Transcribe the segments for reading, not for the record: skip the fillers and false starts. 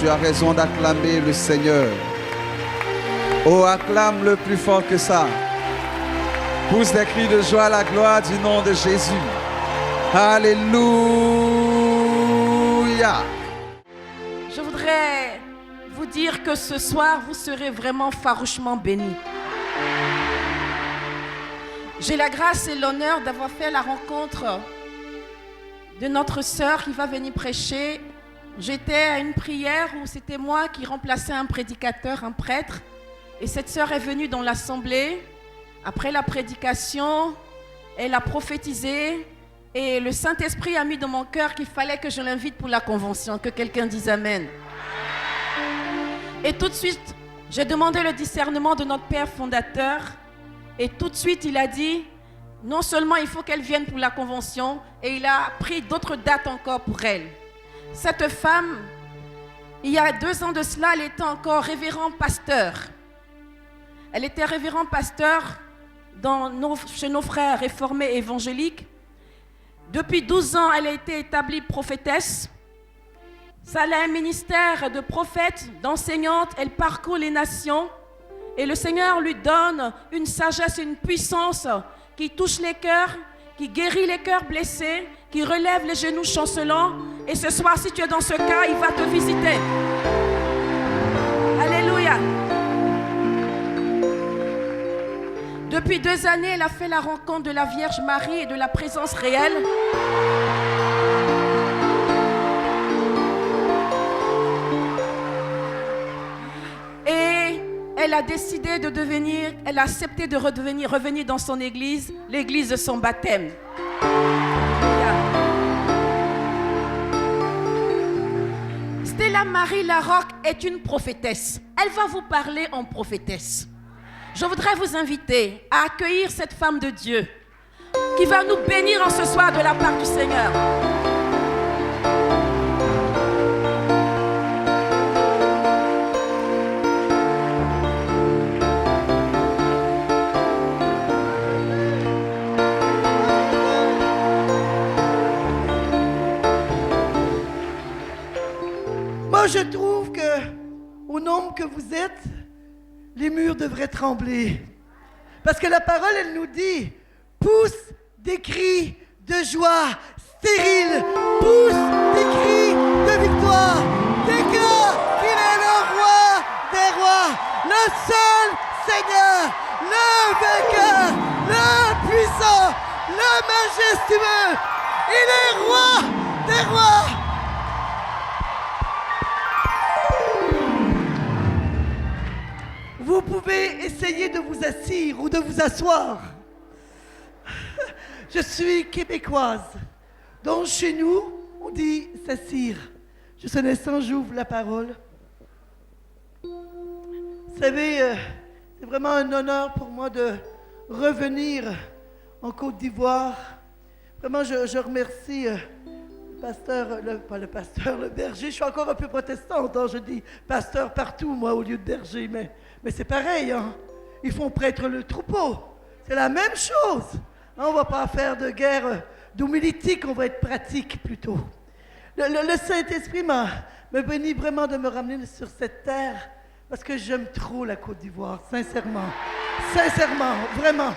tu as raison d'acclamer le Seigneur. Oh, acclame-le plus fort que ça. Pousse des cris de joie à la gloire du nom de Jésus. Alléluia. Je voudrais vous dire que ce soir, vous serez vraiment farouchement bénis. J'ai la grâce et l'honneur d'avoir fait la rencontre de notre sœur qui va venir prêcher. J'étais à une prière où c'était moi qui remplaçais un prédicateur, un prêtre. Et cette sœur est venue dans l'assemblée. Après la prédication, elle a prophétisé. Et le Saint-Esprit a mis dans mon cœur qu'il fallait que je l'invite pour la convention. Que quelqu'un dise Amen. Et tout de suite, j'ai demandé le discernement de notre Père fondateur. Et tout de suite, il a dit, non seulement il faut qu'elle vienne pour la convention, et il a pris d'autres dates encore pour elle. Cette femme, il y a 2 ans de cela, elle était encore révérend pasteur. Elle était révérend pasteur chez nos frères réformés évangéliques. Depuis 12 ans, elle a été établie prophétesse. Ça a un ministère de prophète, d'enseignante. Elle parcourt les nations. Et le Seigneur lui donne une sagesse et une puissance qui touche les cœurs, qui guérit les cœurs blessés, qui relève les genoux chancelants. Et ce soir, si tu es dans ce cas, il va te visiter. Alléluia. Depuis 2 années, elle a fait la rencontre de la Vierge Marie et de la présence réelle. Et elle a décidé de devenir, elle a accepté de revenir dans son église, l'église de son baptême. Stella Marie Larocque est une prophétesse. Elle va vous parler en prophétesse. Je voudrais vous inviter à accueillir cette femme de Dieu qui va nous bénir en ce soir de la part du Seigneur. Moi, je trouve que, au nombre que vous êtes, les murs devraient trembler. Parce que la parole, elle nous dit, pousse des cris de joie stériles, pousse des cris de victoire, déclare qu'il est le roi des rois, le seul Seigneur, le vainqueur, le puissant, le majestueux. Il est roi des rois. Vous pouvez essayer de vous asseoir ou de vous asseoir. Je suis québécoise. Donc chez nous, on dit s'assire. Je ce naissant, j'ouvre la parole. Vous savez, c'est vraiment un honneur pour moi de revenir en Côte d'Ivoire. Vraiment, je remercie le berger. Je suis encore un peu protestante, hein, je dis pasteur partout, moi, au lieu de berger, mais c'est pareil, hein. Ils font prêtre le troupeau. C'est la même chose. Hein, on ne va pas faire de guerre d'homilétique, on va être pratique plutôt. Le Saint-Esprit me bénit vraiment de me ramener sur cette terre parce que j'aime trop la Côte d'Ivoire, sincèrement. Sincèrement, vraiment.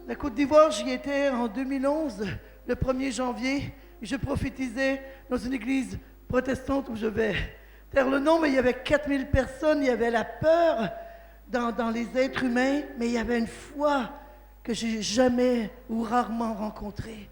La Côte d'Ivoire, j'y étais en 2011, le 1er janvier. Et je prophétisais dans une église protestante où je vais taire le nom, mais il y avait 4000 personnes, il y avait la peur dans les êtres humains, mais il y avait une foi que j'ai jamais ou rarement rencontrée.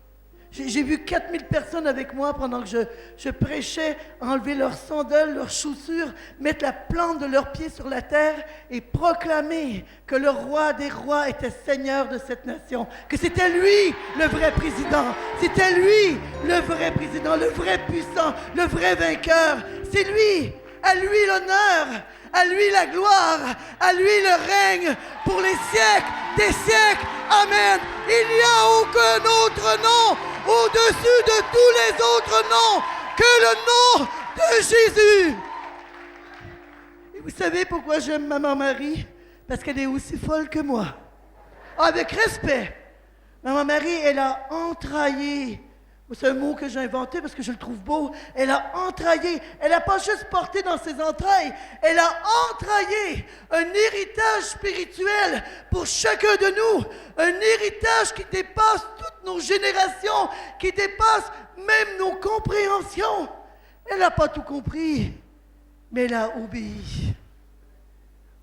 J'ai vu 4000 personnes avec moi pendant que je prêchais, enlever leurs sandales, leurs chaussures, mettre la plante de leurs pieds sur la terre et proclamer que le roi des rois était seigneur de cette nation, que c'était lui le vrai président, c'était lui le vrai président, le vrai puissant, le vrai vainqueur. C'est lui, à lui l'honneur, à lui la gloire, à lui le règne pour les siècles des siècles. Amen. Il n'y a aucun autre nom au-dessus de tous les autres noms que le nom de Jésus. Et vous savez pourquoi j'aime Maman Marie? Parce qu'elle est aussi folle que moi. Avec respect. Maman Marie, elle a entraillé. C'est un mot que j'ai inventé parce que je le trouve beau. Elle a entraillé. Elle n'a pas juste porté dans ses entrailles. Elle a entraillé un héritage spirituel pour chacun de nous. Un héritage qui dépasse toutes nos générations, qui dépasse même nos compréhensions. Elle n'a pas tout compris, mais elle a obéi.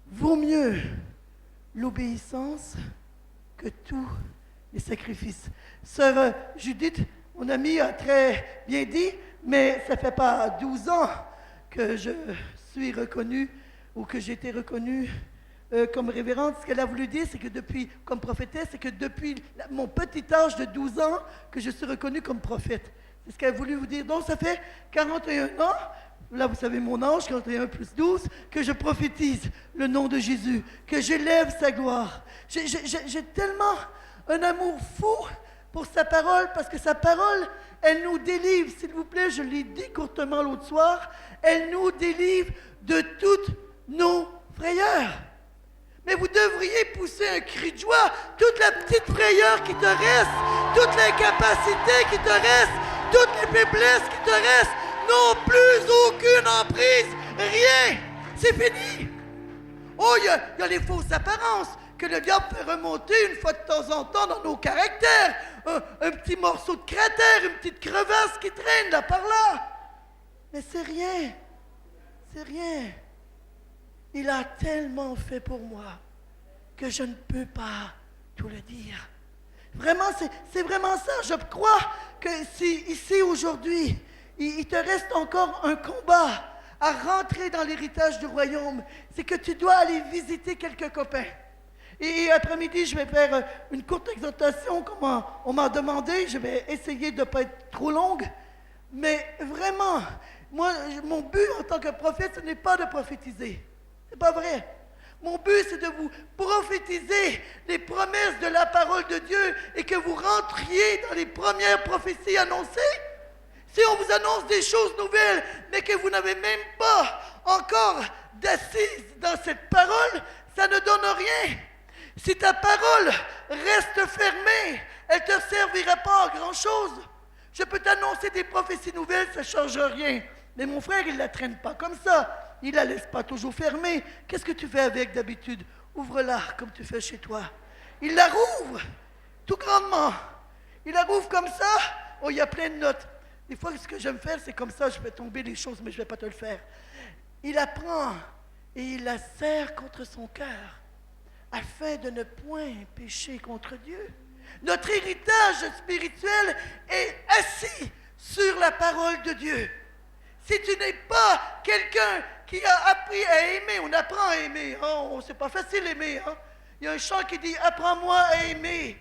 Vaut mieux l'obéissance que tous les sacrifices. Sœur Judith, mon amie, a très bien dit, mais ça ne fait pas 12 ans que je suis reconnue ou que j'ai été reconnue comme révérende. Ce qu'elle a voulu dire, c'est que comme prophétesse, c'est que depuis mon petit âge de 12 ans que je suis reconnue comme prophète. C'est ce qu'elle a voulu vous dire. Donc ça fait 41 ans, là vous savez mon âge, 41 plus 12, que je prophétise le nom de Jésus, que j'élève sa gloire. J'ai tellement un amour fou pour sa parole, parce que sa parole, elle nous délivre, s'il vous plaît, je l'ai dit courtement l'autre soir, elle nous délivre de toutes nos frayeurs. Mais vous devriez pousser un cri de joie, toute la petite frayeur qui te reste, toute l'incapacité qui te reste, toutes les faiblesses qui te restent, n'ont plus aucune emprise, rien, c'est fini. Oh, il y a les fausses apparences que le diable fait remonter une fois de temps en temps dans nos caractères. Un petit morceau de cratère, une petite crevasse qui traîne là par là. Mais c'est rien. C'est rien. Il a tellement fait pour moi que je ne peux pas tout le dire. Vraiment, c'est vraiment ça. Je crois que si ici aujourd'hui, il te reste encore un combat à rentrer dans l'héritage du royaume, c'est que tu dois aller visiter quelques copains. Et après-midi, je vais faire une courte exhortation comme on m'a demandé. Je vais essayer de ne pas être trop longue. Mais vraiment, moi, mon but en tant que prophète, ce n'est pas de prophétiser. C'est pas vrai. Mon but, c'est de vous prophétiser les promesses de la parole de Dieu et que vous rentriez dans les premières prophéties annoncées. Si on vous annonce des choses nouvelles, mais que vous n'avez même pas encore d'assise dans cette parole, ça ne donne rien. Si ta parole reste fermée, elle ne te servira pas à grand-chose. Je peux t'annoncer des prophéties nouvelles, ça ne change rien. Mais mon frère, il ne la traîne pas comme ça. Il ne la laisse pas toujours fermée. Qu'est-ce que tu fais avec d'habitude? Ouvre-la comme tu fais chez toi. Il la rouvre tout grandement. Il la rouvre comme ça. Oh, il y a plein de notes. Des fois, ce que j'aime faire, c'est comme ça, je fais tomber les choses, mais je ne vais pas te le faire. Il la prend et il la serre contre son cœur, afin de ne point pécher contre Dieu. Notre héritage spirituel est assis sur la parole de Dieu. Si tu n'es pas quelqu'un qui a appris à aimer, on apprend à aimer. Oh, c'est pas facile aimer. Hein? Il y a un chant qui dit « Apprends-moi à aimer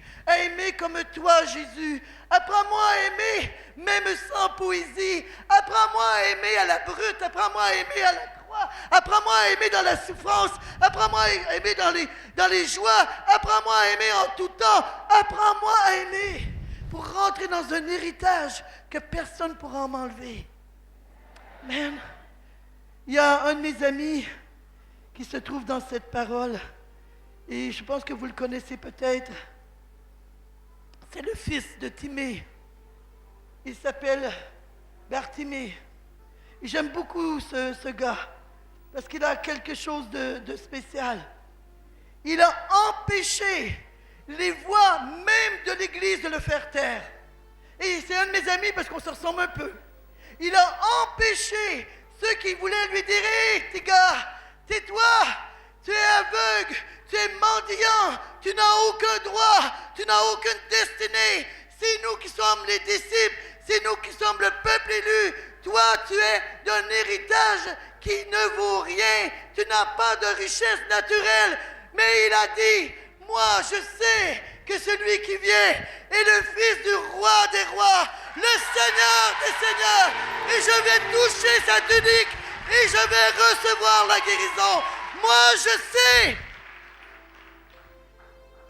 comme toi, Jésus. Apprends-moi à aimer, même sans poésie. Apprends-moi à aimer à la brute. Apprends-moi à aimer à la croix. Apprends-moi à aimer dans la souffrance. Apprends-moi à aimer dans les joies. Apprends-moi à aimer en tout temps. Apprends-moi à aimer pour rentrer dans un héritage que personne ne pourra m'enlever. » Amen. Il y a un de mes amis qui se trouve dans cette parole. Et je pense que vous le connaissez peut-être. C'est le fils de Timée. Il s'appelle Bartimée. Et j'aime beaucoup ce gars, parce qu'il a quelque chose de spécial. Il a empêché les voix même de l'Église de le faire taire. Et c'est un de mes amis parce qu'on se ressemble un peu. Il a empêché ceux qui voulaient lui dire « Hé, petit gars, tais-toi, tu es aveugle, tu es mendiant, tu n'as aucun droit, tu n'as aucune destinée. C'est nous qui sommes les disciples, c'est nous qui sommes le peuple élu. Toi, tu es d'un héritage qui ne vaut rien, tu n'as pas de richesse naturelle. » Mais il a dit « Moi, je sais que celui qui vient est le fils du roi des rois, le Seigneur des seigneurs, et je vais toucher sa tunique et je vais recevoir la guérison. Moi, je sais. »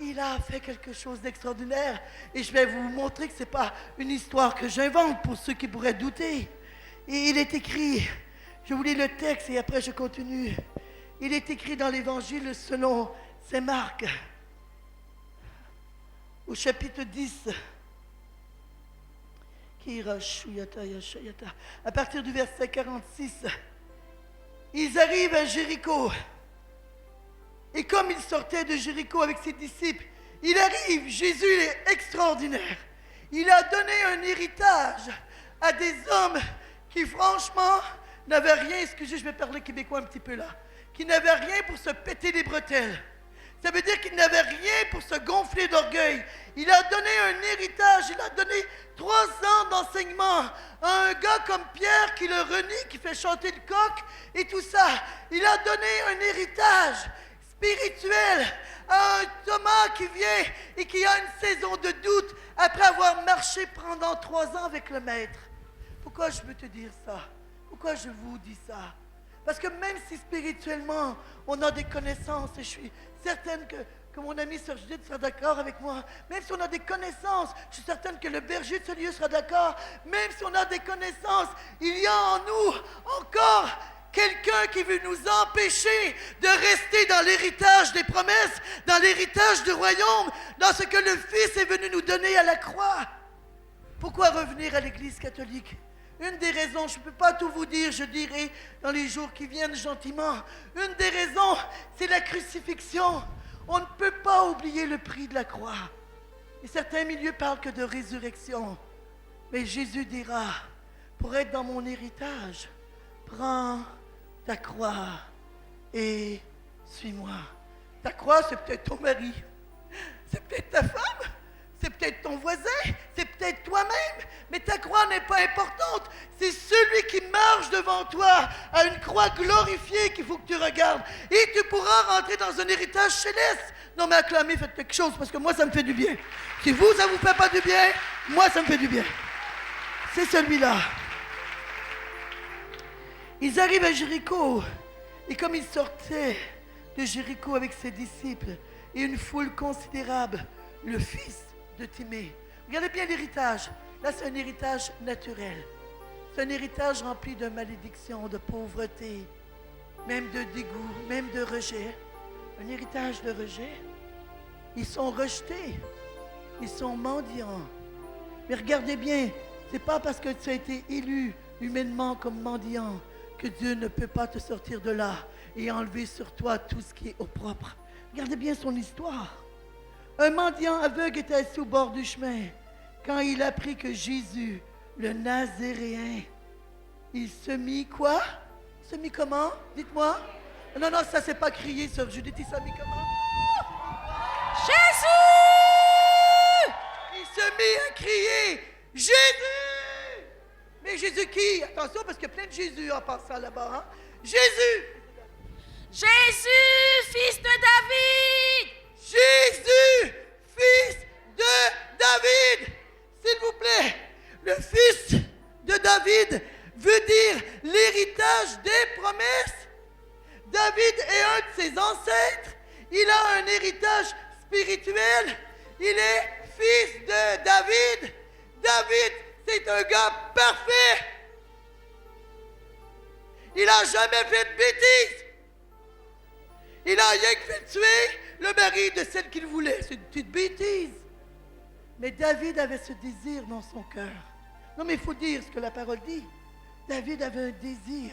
Il a fait quelque chose d'extraordinaire et je vais vous montrer que ce n'est pas une histoire que j'invente pour ceux qui pourraient douter. Et il est écrit, je vous lis le texte et après je continue. Il est écrit dans l'Évangile selon saint Marc, au chapitre 10. À partir du verset 46, ils arrivent à Jéricho. Et comme ils sortaient de Jéricho avec ses disciples, il arrive, Jésus est extraordinaire. Il a donné un héritage à des hommes qui franchement n'avaient rien, excusez, je vais parler québécois un petit peu là, qui n'avaient rien pour se péter les bretelles. Ça veut dire qu'il n'avait rien pour se gonfler d'orgueil. Il a donné un héritage, il a donné 3 ans d'enseignement à un gars comme Pierre qui le renie, qui fait chanter le coq et tout ça. Il a donné un héritage spirituel à un Thomas qui vient et qui a une saison de doute après avoir marché pendant 3 ans avec le Maître. Pourquoi je veux te dire ça? Pourquoi je vous dis ça? Parce que même si spirituellement, on a des connaissances, et je suis certaine que mon amie Sœur Judith sera d'accord avec moi, même si on a des connaissances, je suis certaine que le berger de ce lieu sera d'accord, même si on a des connaissances, il y a en nous encore quelqu'un qui veut nous empêcher de rester dans l'héritage des promesses, dans l'héritage du royaume, dans ce que le Fils est venu nous donner à la croix. Pourquoi revenir à l'Église catholique? Une des raisons, je ne peux pas tout vous dire, je dirai dans les jours qui viennent gentiment. Une des raisons, c'est la crucifixion. On ne peut pas oublier le prix de la croix. Et certains milieux parlent que de résurrection. Mais Jésus dira, pour être dans mon héritage, prends ta croix et suis-moi. Ta croix, c'est peut-être ton mari, c'est peut-être ta femme, c'est peut-être ton voisin, c'est peut-être toi-même, mais ta croix n'est pas importante. C'est celui qui marche devant toi à une croix glorifiée qu'il faut que tu regardes. Et tu pourras rentrer dans un héritage céleste. Non mais acclamez, faites quelque chose, parce que moi ça me fait du bien. Si vous, ça ne vous fait pas du bien, moi ça me fait du bien. C'est celui-là. Ils arrivent à Jéricho, et comme ils sortaient de Jéricho avec ses disciples et une foule considérable, le fils de Timée. Regardez bien l'héritage. Là, c'est un héritage naturel. C'est un héritage rempli de malédiction, de pauvreté, même de dégoût, même de rejet. Un héritage de rejet. Ils sont rejetés. Ils sont mendiants. Mais regardez bien, c'est pas parce que tu as été élu humainement comme mendiant que Dieu ne peut pas te sortir de là et enlever sur toi tout ce qui est opprobre. Regardez bien son histoire. Un mendiant aveugle était assis au bord du chemin. Quand il apprit que Jésus, le Nazaréen, il se mit quoi? Se mit comment? Dites-moi. Non, non, ça c'est pas crié, Sœur Judith. Il se mit comment? Jésus! Il se mit à crier, Jésus! Mais Jésus qui? Attention, parce qu'il y a plein de Jésus en passant là-bas. Hein? Jésus! Jésus, fils de David! Jésus, fils de David! S'il vous plaît, le fils de David veut dire l'héritage des promesses. David est un de ses ancêtres. Il a un héritage spirituel. Il est fils de David. David, c'est un gars parfait. Il n'a jamais fait de bêtises. Il n'a rien que fait tuer le mari de celle qu'il voulait. C'est une petite bêtise. Mais David avait ce désir dans son cœur. Non, mais il faut dire ce que la parole dit. David avait un désir.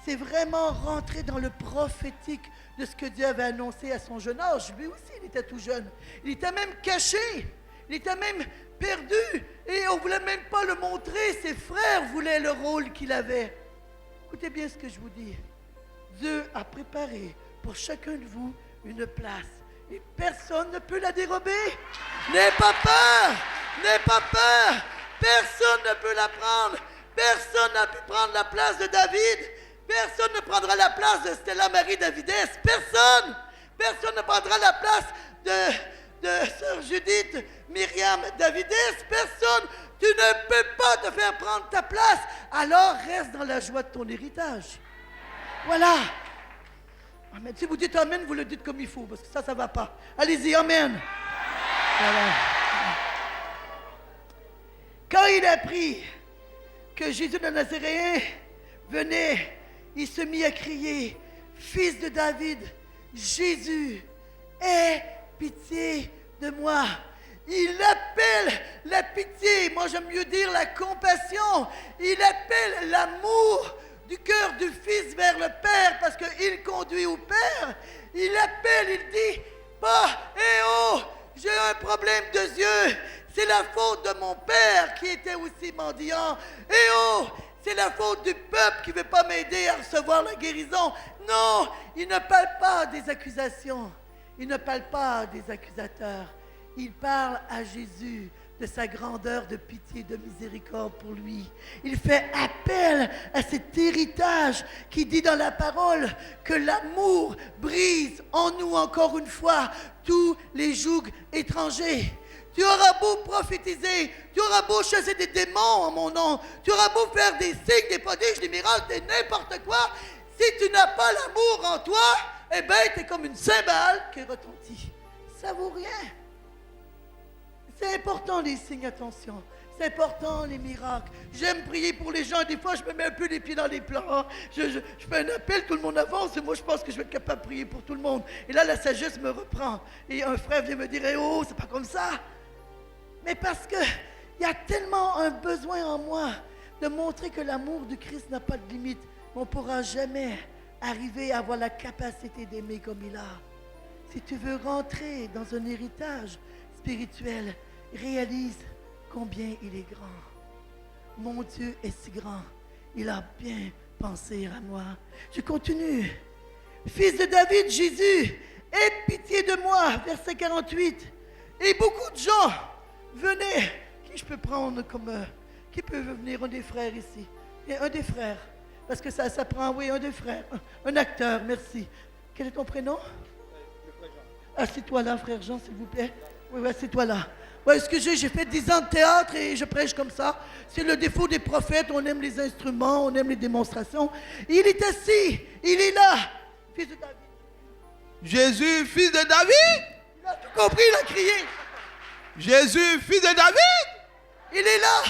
C'est vraiment rentrer dans le prophétique de ce que Dieu avait annoncé à son jeune âge. Lui aussi, il était tout jeune. Il était même caché. Il était même perdu. Et on ne voulait même pas le montrer. Ses frères voulaient le rôle qu'il avait. Écoutez bien ce que je vous dis. Dieu a préparé pour chacun de vous une place. Et personne ne peut la dérober. N'aie pas peur. N'aie pas peur. Personne ne peut la prendre. Personne n'a pu prendre la place de David. Personne ne prendra la place de Stella Marie Davidès. Personne. Personne ne prendra la place de Sœur Judith Myriam Davidès. Personne. Tu ne peux pas te faire prendre ta place. Alors reste dans la joie de ton héritage. Voilà. Amen. Si vous dites Amen, vous le dites comme il faut, parce que ça ne va pas. Allez-y, Amen. Voilà. Quand il a appris que Jésus de Nazaréen venait, il se mit à crier, Fils de David, Jésus, aie pitié de moi. Il appelle la pitié, moi j'aime mieux dire la compassion. Il appelle l'amour du cœur du Fils vers le Père parce qu'il conduit au Père. Il appelle, il dit, pas, oh, j'ai un problème de yeux. C'est la faute de mon Père qui était aussi mendiant. Oh, c'est la faute du peuple qui ne veut pas m'aider à recevoir la guérison. Non, il ne parle pas des accusations. Il ne parle pas des accusateurs. Il parle à Jésus de sa grandeur de pitié, de miséricorde pour lui. Il fait appel à cet héritage qui dit dans la parole que l'amour brise en nous encore une fois tous les jougs étrangers. Tu auras beau prophétiser, tu auras beau chasser des démons en mon nom, tu auras beau faire des signes, des prodiges, des miracles, des n'importe quoi, si tu n'as pas l'amour en toi, eh bien, tu es comme une cymbale qui retentit. Ça vaut rien. C'est important les signes, attention. C'est important les miracles. J'aime prier pour les gens. Des fois, je me mets un peu les pieds dans les plans. Je fais un appel, tout le monde avance. Et moi, je pense que je vais être capable de prier pour tout le monde. Et là, la sagesse me reprend. Et un frère vient me dire, eh oh, c'est pas comme ça. Mais parce qu'il y a tellement un besoin en moi de montrer que l'amour du Christ n'a pas de limite. On ne pourra jamais arriver à avoir la capacité d'aimer comme il a. Si tu veux rentrer dans un héritage spirituel, réalise combien il est grand. Mon Dieu est si grand. Il a bien pensé à moi. Je continue. Fils de David, Jésus, aie pitié de moi. Verset 48. Et beaucoup de gens venaient. Qui je peux prendre comme... qui peut venir? Un des frères ici. Et un des frères. Parce que ça prend, oui, un des frères. Un acteur, merci. Quel est ton prénom? Assieds-toi là, frère Jean, s'il vous plaît. Oui, assieds-toi là. Ouais, excusez, j'ai fait 10 ans de théâtre et je prêche comme ça. C'est le défaut des prophètes, on aime les instruments, on aime les démonstrations. Il est assis, il est là, fils de David. Jésus, fils de David. Il a tout compris, il a crié. Jésus, fils de David. Il est là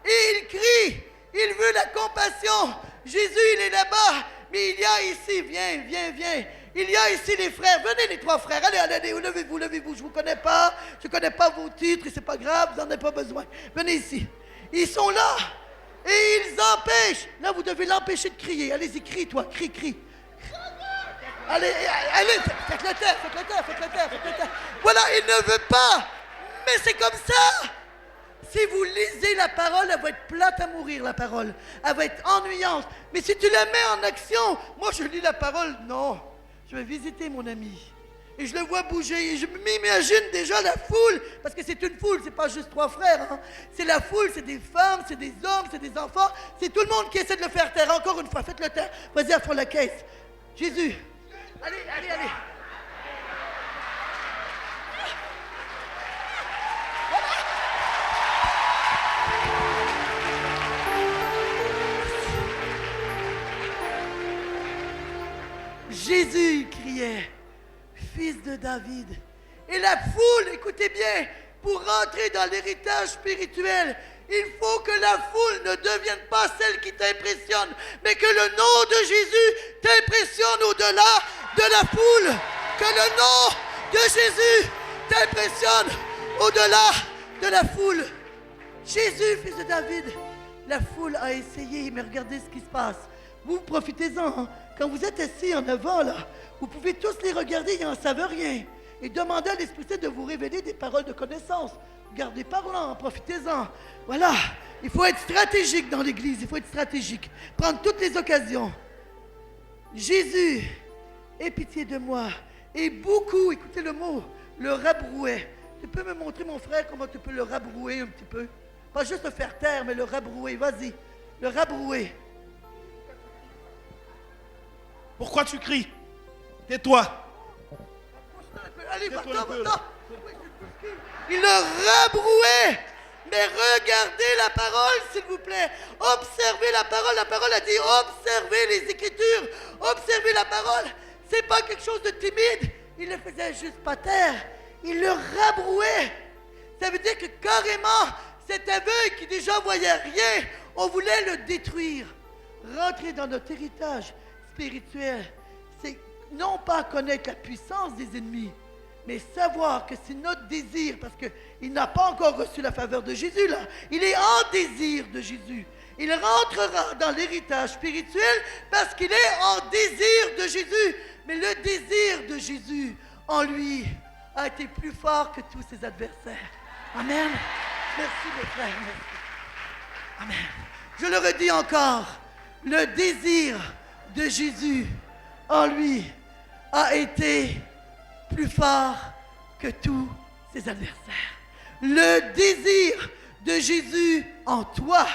et il crie, il veut la compassion. Jésus, il est là-bas, mais il y a ici, viens. Il y a ici les frères, venez les 3 frères, allez, levez-vous, je ne vous connais pas, je ne connais pas vos titres, et c'est pas grave, vous n'en avez pas besoin. Venez ici. Ils sont là, et ils empêchent. Là, vous devez l'empêcher de crier. Allez-y, crie, toi, crie. Allez, faites-le taire. Voilà, il ne veut pas, mais c'est comme ça. Si vous lisez la parole, elle va être plate à mourir, la parole. Elle va être ennuyante. Mais si tu la mets en action, moi je lis la parole, non. Je vais visiter mon ami. Et je le vois bouger. Et je m'imagine déjà la foule. Parce que c'est une foule, c'est pas juste 3 frères. Hein. C'est la foule, c'est des femmes, c'est des hommes, c'est des enfants. C'est tout le monde qui essaie de le faire taire. Encore une fois, faites-le taire. Vas-y, à fond la caisse. Jésus. Allez. Jésus criait, fils de David. Et la foule, écoutez bien, pour rentrer dans l'héritage spirituel, il faut que la foule ne devienne pas celle qui t'impressionne, mais que le nom de Jésus t'impressionne au-delà de la foule. Que le nom de Jésus t'impressionne au-delà de la foule. Jésus, fils de David, la foule a essayé, mais regardez ce qui se passe. Vous profitez-en, hein. Quand vous êtes assis en avant, là, vous pouvez tous les regarder, ils n'en savent rien. Et demandez à l'Esprit Saint de vous révéler des paroles de connaissance. Gardez parlant, profitez-en. Voilà, il faut être stratégique dans l'Église, il faut être stratégique. Prendre toutes les occasions. Jésus, aie pitié de moi. Et beaucoup, écoutez le mot, le rabrouait. Tu peux me montrer, mon frère, comment tu peux le rabrouer un petit peu? Pas juste le faire taire, mais le rabrouer, vas-y. Le rabrouer. Pourquoi tu cries? Tais-toi. Allez, va-t'en. Il le rabrouait. Mais regardez la parole, s'il vous plaît. Observez la parole. La parole a dit observez les Écritures. Observez la parole. C'est pas quelque chose de timide. Il le faisait juste pas taire. Il le rabrouait. Ça veut dire que carrément, cet aveugle qui déjà voyait rien, on voulait le détruire. Rentrer dans notre héritage spirituel, c'est non pas connaître la puissance des ennemis, mais savoir que c'est notre désir, parce qu'il n'a pas encore reçu la faveur de Jésus là, il est en désir de Jésus. Il rentrera dans l'héritage spirituel parce qu'il est en désir de Jésus. Mais le désir de Jésus en lui a été plus fort que tous ses adversaires. Amen. Merci mes frères. Merci. Amen. Je le redis encore, le désir de Jésus en lui a été plus fort que tous ses adversaires. Le désir de Jésus en toi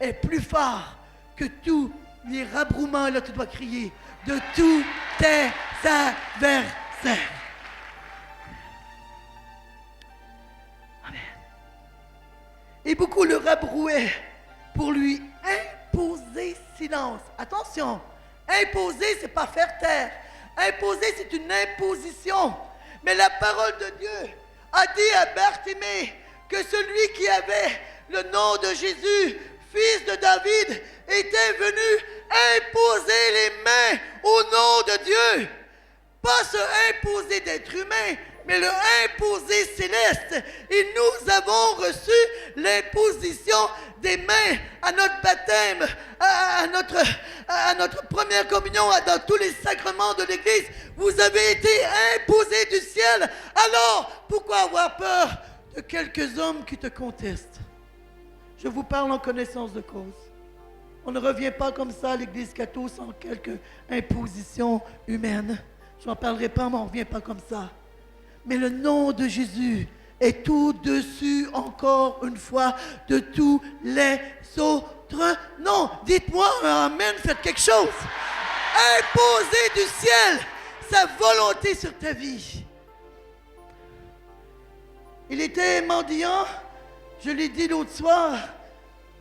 est plus fort que tous les rabrouements, là tu dois crier, de tous tes adversaires. Amen. Et beaucoup le rabrouaient pour lui imposer silence. Attention, imposer, c'est pas faire taire. Imposer, c'est une imposition. Mais la parole de Dieu a dit à Bartimée que celui qui avait le nom de Jésus, fils de David, était venu imposer les mains au nom de Dieu. Pas se imposer d'être humain, mais le imposer céleste. Et nous avons reçu l'imposition des mains à notre baptême, à notre première communion, dans tous les sacrements de l'Église. Vous avez été imposés du ciel. Alors, pourquoi avoir peur de quelques hommes qui te contestent? Je vous parle en connaissance de cause. On ne revient pas comme ça à l'Église catholique sans quelques impositions humaines. Je n'en parlerai pas, mais on ne revient pas comme ça. Mais le nom de Jésus est tout-dessus, encore une fois, de tous les autres noms. Dites-moi un amen, faites quelque chose. Imposer du ciel sa volonté sur ta vie. Il était mendiant. Je l'ai dit l'autre soir,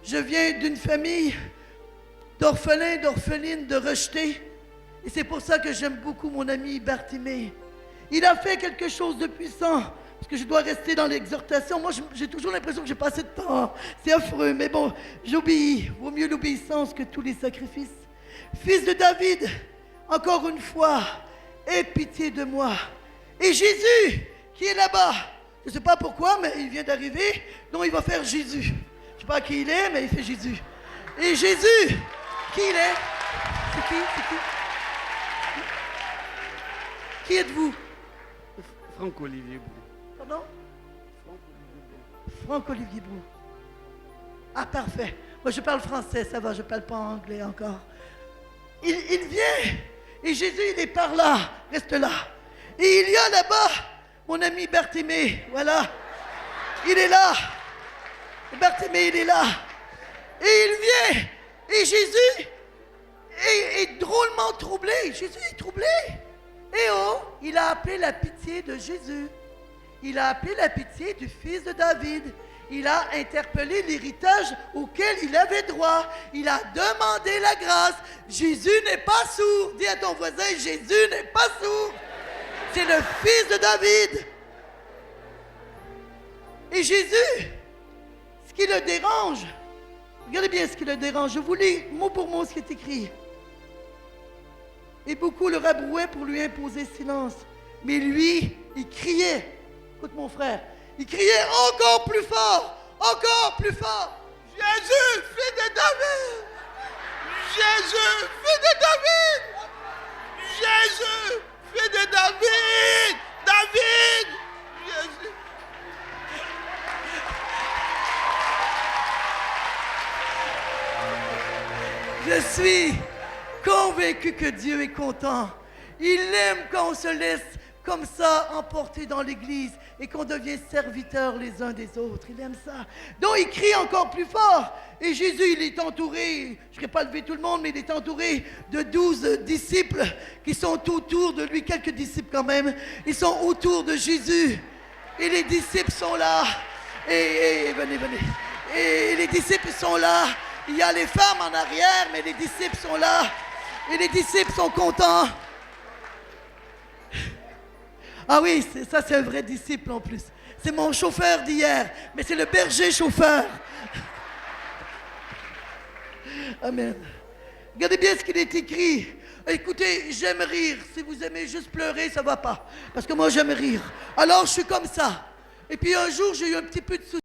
je viens d'une famille d'orphelins, d'orphelines, de rejetés. Et c'est pour ça que j'aime beaucoup mon ami Bartimée. Il a fait quelque chose de puissant, parce que je dois rester dans l'exhortation. Moi, j'ai toujours l'impression que j'ai pas assez de temps. C'est affreux, mais bon, j'obéis. Vaut mieux l'obéissance que tous les sacrifices. Fils de David, encore une fois, aie pitié de moi. Et Jésus, qui est là-bas, je ne sais pas pourquoi, mais il vient d'arriver, donc il va faire Jésus. Je ne sais pas qui il est, mais il fait Jésus. Et Jésus, qui il est? C'est qui? C'est qui? Qui êtes-vous? Franck-Olivier Brou. Pardon? Franck-Olivier Brou. Ah, parfait. Moi, je parle français, ça va, je ne parle pas anglais encore. Il vient, et Jésus, il est par là, reste là. Et il y a là-bas mon ami Bartimée, voilà. Il est là. Bartimée, il est là. Et il vient, et Jésus est drôlement troublé. Jésus est troublé. Et oh, il a appelé la pitié de Jésus. Il a appelé la pitié du fils de David. Il a interpellé l'héritage auquel il avait droit. Il a demandé la grâce. Jésus n'est pas sourd. Dis à ton voisin, Jésus n'est pas sourd. C'est le fils de David. Et Jésus, ce qui le dérange, regardez bien ce qui le dérange. Je vous lis mot pour mot ce qui est écrit. Et beaucoup le rabrouaient pour lui imposer silence. Mais lui, il criait. Écoute mon frère, il criait encore plus fort, encore plus fort. Jésus, fils de David! Jésus, fils de David! Jésus, fils de David! David! Jésus! Je suis convaincu que Dieu est content. Il aime quand on se laisse comme ça emporter dans l'église et qu'on devient serviteurs les uns des autres. Il aime ça. Donc il crie encore plus fort. Et Jésus, il est entouré, je ne vais pas lever tout le monde, mais il est entouré de 12 disciples qui sont autour de lui. Quelques disciples quand même. Ils sont autour de Jésus. Et les disciples sont là. Et venez. Et les disciples sont là. Il y a les femmes en arrière, mais les disciples sont là. Et les disciples sont contents. Ah oui, ça c'est un vrai disciple en plus. C'est mon chauffeur d'hier, mais c'est le berger chauffeur. Amen. Regardez bien ce qu'il est écrit. Écoutez, j'aime rire. Si vous aimez juste pleurer, ça va pas. Parce que moi, j'aime rire. Alors, je suis comme ça. Et puis un jour, j'ai eu un petit peu de soucis.